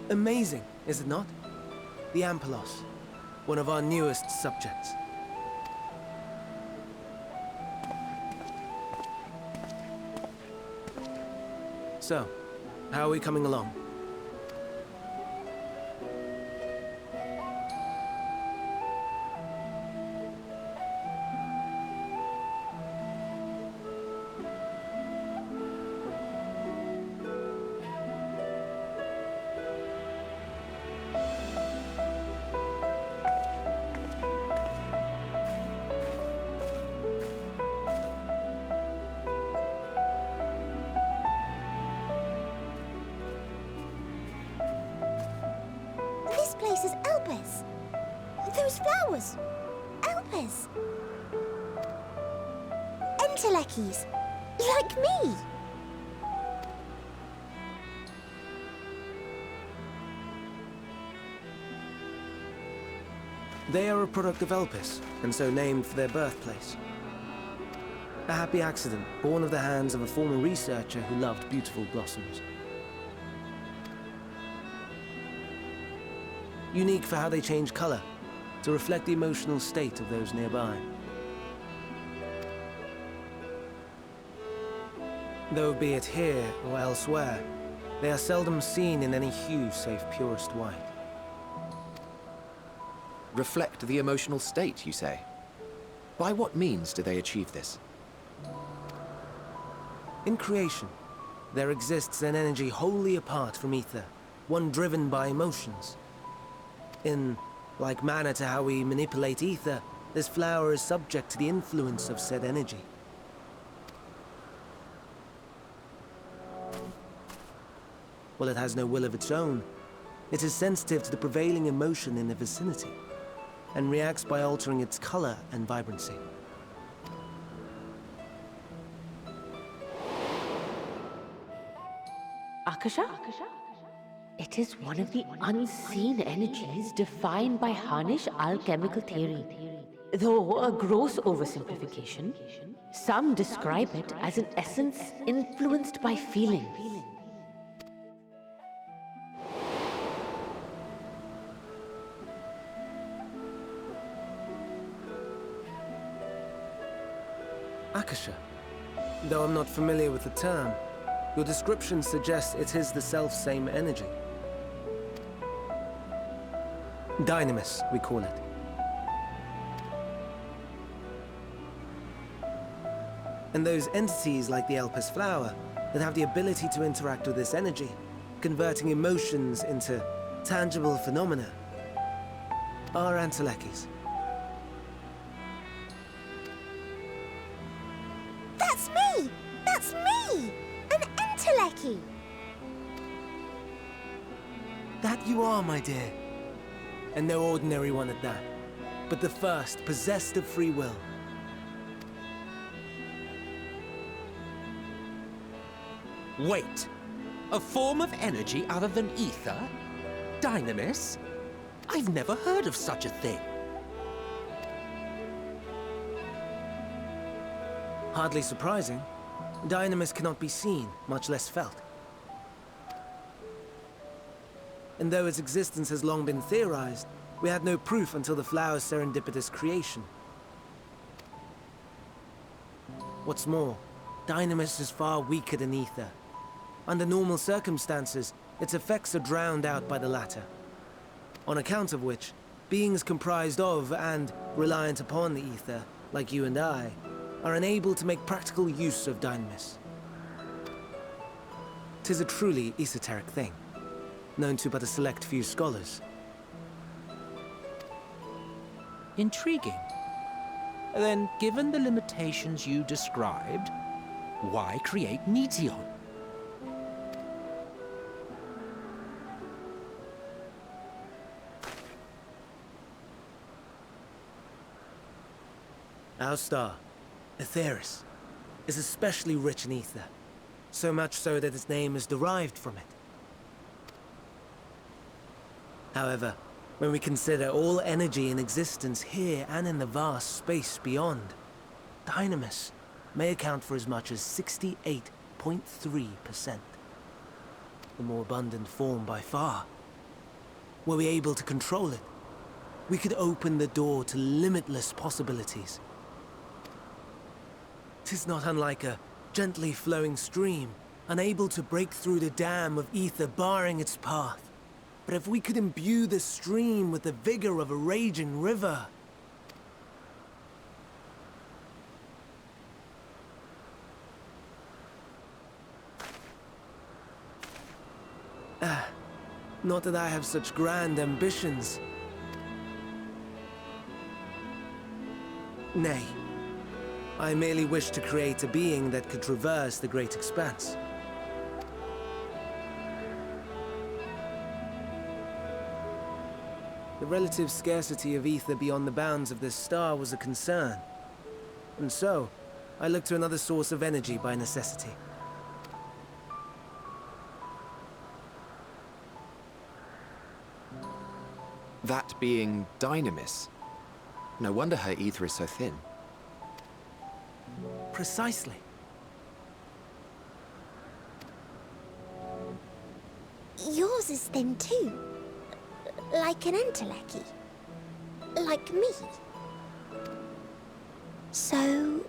Amazing, is it not? The Ampelos, one of our newest subjects. So, how are we coming along? This place is Elpis. Those flowers. Elpis. Entelekis. Like me. They are a product of Elpis, and so named for their birthplace. A happy accident, born of the hands of a former researcher who loved beautiful blossoms. Unique for how they change color, to reflect the emotional state of those nearby. Though be it here or elsewhere, they are seldom seen in any hue save purest white. Reflect the emotional state, you say? By what means do they achieve this? In creation, there exists an energy wholly apart from ether, one driven by emotions. In like manner to how we manipulate ether, this flower is subject to the influence of said energy. While it has no will of its own, it is sensitive to the prevailing emotion in the vicinity, and reacts by altering its color and vibrancy. Akasha? It is one of the unseen energies defined by Harnish alchemical theory. Though a gross oversimplification, some describe it as an essence influenced by feeling. Akasha. Though I'm not familiar with the term, your description suggests it is the self-same energy. Dynamis, we call it. And those entities like the Elpis flower that have the ability to interact with this energy, converting emotions into tangible phenomena, are Entelekis. That's me! That's me! An Enteleki! That you are, my dear. And no ordinary one at that, but the first possessed of free will. Wait! A form of energy other than ether? Dynamis? I've never heard of such a thing. Hardly surprising. Dynamis cannot be seen, much less felt. And though its existence has long been theorized, we had no proof until the flower's serendipitous creation. What's more, Dynamis is far weaker than ether. Under normal circumstances, its effects are drowned out by the latter. On account of which, beings comprised of and reliant upon the ether, like you and I, are unable to make practical use of Dynamis. 'Tis a truly esoteric thing, known to but a select few scholars. Intriguing. Then, given the limitations you described, why create Neteon? Our star, Aetheris, is especially rich in ether, so much so that its name is derived from it. However, when we consider all energy in existence here and in the vast space beyond, Dynamis may account for as much as 68.3%. The more abundant form by far, Were we able to control it, we could open the door to limitless possibilities. 'Tis not unlike a gently flowing stream, unable to break through the dam of ether barring its path. But if we could imbue the stream with the vigor of a raging river... Not that I have such grand ambitions. Nay. I merely wish to create a being that could traverse the great expanse. The relative scarcity of ether beyond the bounds of this star was a concern. And so, I looked to another source of energy by necessity. That being Dynamis. No wonder her ether is so thin. Precisely. Yours is thin too. Like an Enteleki. Like me. So...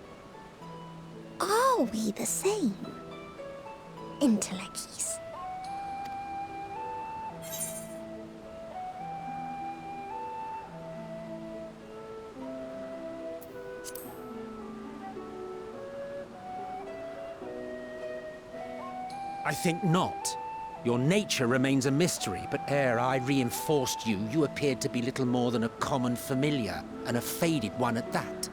are we the same? Entelekis. I think not. Your nature remains a mystery, but ere I reinforced you, you appeared to be little more than a common familiar, and a faded one at that.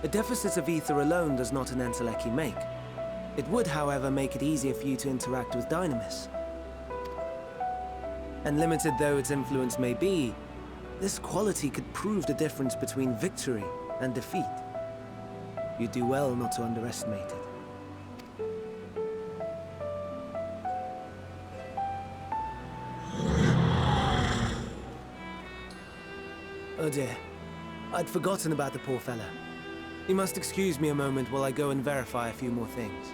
A deficit of ether alone does not an Enteleki make. It would, however, make it easier for you to interact with Dynamis. And limited though its influence may be, this quality could prove the difference between victory and defeat. You do well not to underestimate it. Oh dear. I'd forgotten about the poor fella. You must excuse me a moment while I go and verify a few more things.